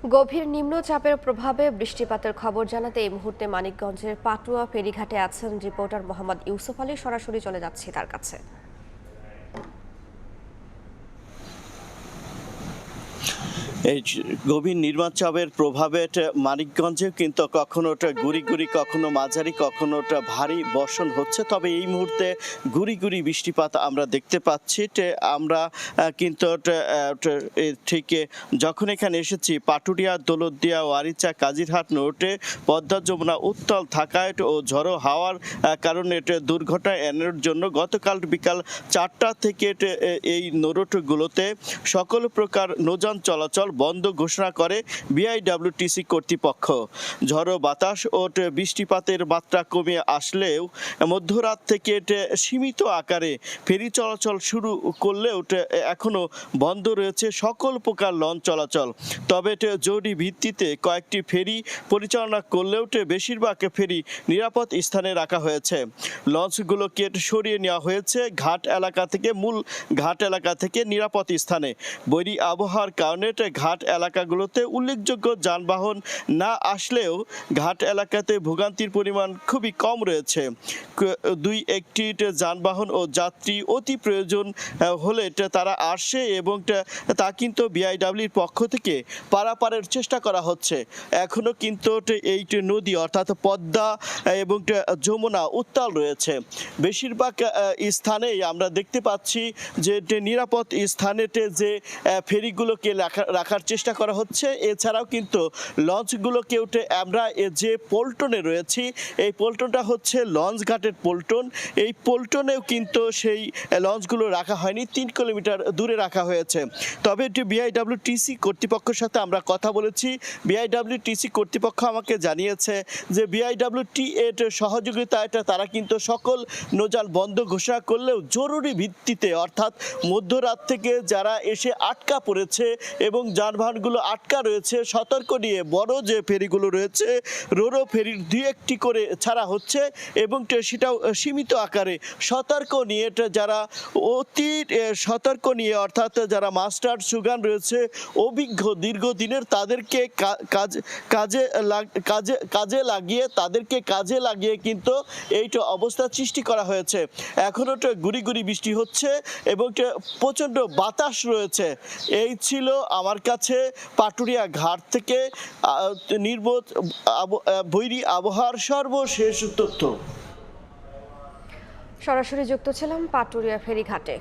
গভীর নিম্নচাপের প্রভাবে বৃষ্টিপাতের খবর জানাতে এই মুহূর্তে মানিকগঞ্জের পাটুয়া ফেরিঘাটে আছেন রিপোর্টার মোহাম্মদ ইউসুফ আলী। সরাসরি চলে যাচ্ছি তার কাছে। এই গভীর নিম্নচাপের প্রভাবে মানিকগঞ্জে কিন্তু কখনো গুড়ি গুড়ি, কখনো মাঝারি, কখনো ভারী বর্ষণ হচ্ছে। তবে এই মুহূর্তে গুড়ি গুড়ি বৃষ্টিপাত আমরা দেখতে পাচ্ছি। আমরা কিন্তু ঠিক যখন এখানে এসেছি পাটুরিয়া, দৌলতদিয়া, ওয়ারিচা, কাজিরহাট নোটে পদ্মা যমুনা উত্তাল থাকায় ও ঝড়ো হাওয়ার কারণে দুর্ঘটনা এড়ানোর জন্য গতকাল বিকাল 4টা থেকে এই নোটগুলোতে সকল প্রকার নৌযান চলাচল বন্ধ ঘোষণা করে বিআইডব্লিউটিসি কর্তৃপক্ষ। ঝড়ো বাতাস ও বৃষ্টিপাতের মাত্রা কমে আসলেও মধ্যরাত থেকে সীমিত আকারে ফেরি চলাচল শুরু করলেও এখনো বন্ধ রয়েছে সকল প্রকার লঞ্চ চলাচল। তবে জরুরি ভিত্তিতে কয়েকটি ফেরি পরিচালনা করলেও বেশিরভাগ ফেরি নিরাপদ স্থানে রাখা হয়েছে। লঞ্চগুলোকে সরিয়ে নেওয়া হয়েছে মূল ঘাট এলাকা থেকে নিরাপদ স্থানে। বৈরী আবহাওয়ার কারণে ঘাট এলাকাগুলোতে উল্লেখযোগ্য যানবাহন না আসলেও ঘাট এলাকাতে ভোগান্তির পরিমাণ খুবই কম রয়েছে। দুই একটি যানবাহন ও যাত্রী অতি প্রয়োজন হলে তারা আসে এবং তা কিন্তু বিআইডব্লিউর পক্ষ থেকে পারাপারের চেষ্টা করা হচ্ছে। এখনো কিন্তু এই নদী অর্থাৎ পদ্মা এবং যমুনা উত্তাল রয়েছে। বেশিরভাগ স্থানেই আমরা দেখতে পাচ্ছি যে নিরাপদ স্থানেতে যে ফেরিগুলোকে রাখার চেষ্টা করা হচ্ছে। এছাড়াও কিন্তু লঞ্চগুলোকে আমরা যে পল্টনে রয়েছি, এই পল্টনটা হচ্ছে লঞ্চ ঘাটের পল্টন। এই পল্টনেও কিন্তু সেই লঞ্চগুলো রাখা হয়নি, 3 কিলোমিটার দূরে রাখা হয়েছে। তবে বিআইডব্লিউটিসি কর্তৃপক্ষের সাথে আমরা কথা বলেছি। বিআইডব্লিউটিসি কর্তৃপক্ষ আমাকে জানিয়েছে যে বিআইডব্লিউটি এর সহযোগিতায় তারা কিন্তু সকল নৌযান বন্ধ ঘোষণা করলেও জরুরি ভিত্তিতে অর্থাৎ মধ্যরাত থেকে যারা এসে আটকা পড়েছে এবং যানবাহনগুলো আটকা রয়েছে, সতর্ক নিয়ে বড় যে ফেরিগুলো রয়েছে রোরো ফেরির 2-1টি করে ছাড়া হচ্ছে এবং সেটাও সীমিত আকারে সতর্ক নিয়ে যারা অতি সতর্ক নিয়ে অর্থাৎ যারা মাস্টার সুগান রয়েছে অভিজ্ঞ দীর্ঘদিনের তাদেরকে কাজে লাগিয়ে কিন্তু এইটা অবস্থা সৃষ্টি করা হয়েছে। এখনও গুড়ি গুড়ি বৃষ্টি হচ্ছে এবং প্রচণ্ড বাতাস রয়েছে। এই ছিল আমার কাছে পাটুরিয়া ঘাট থেকে বৈরী আবহাওয়ার সর্বশেষ তথ্য। সরাসরি যুক্ত ছিলাম পাটুরিয়া ফেরিঘাটে।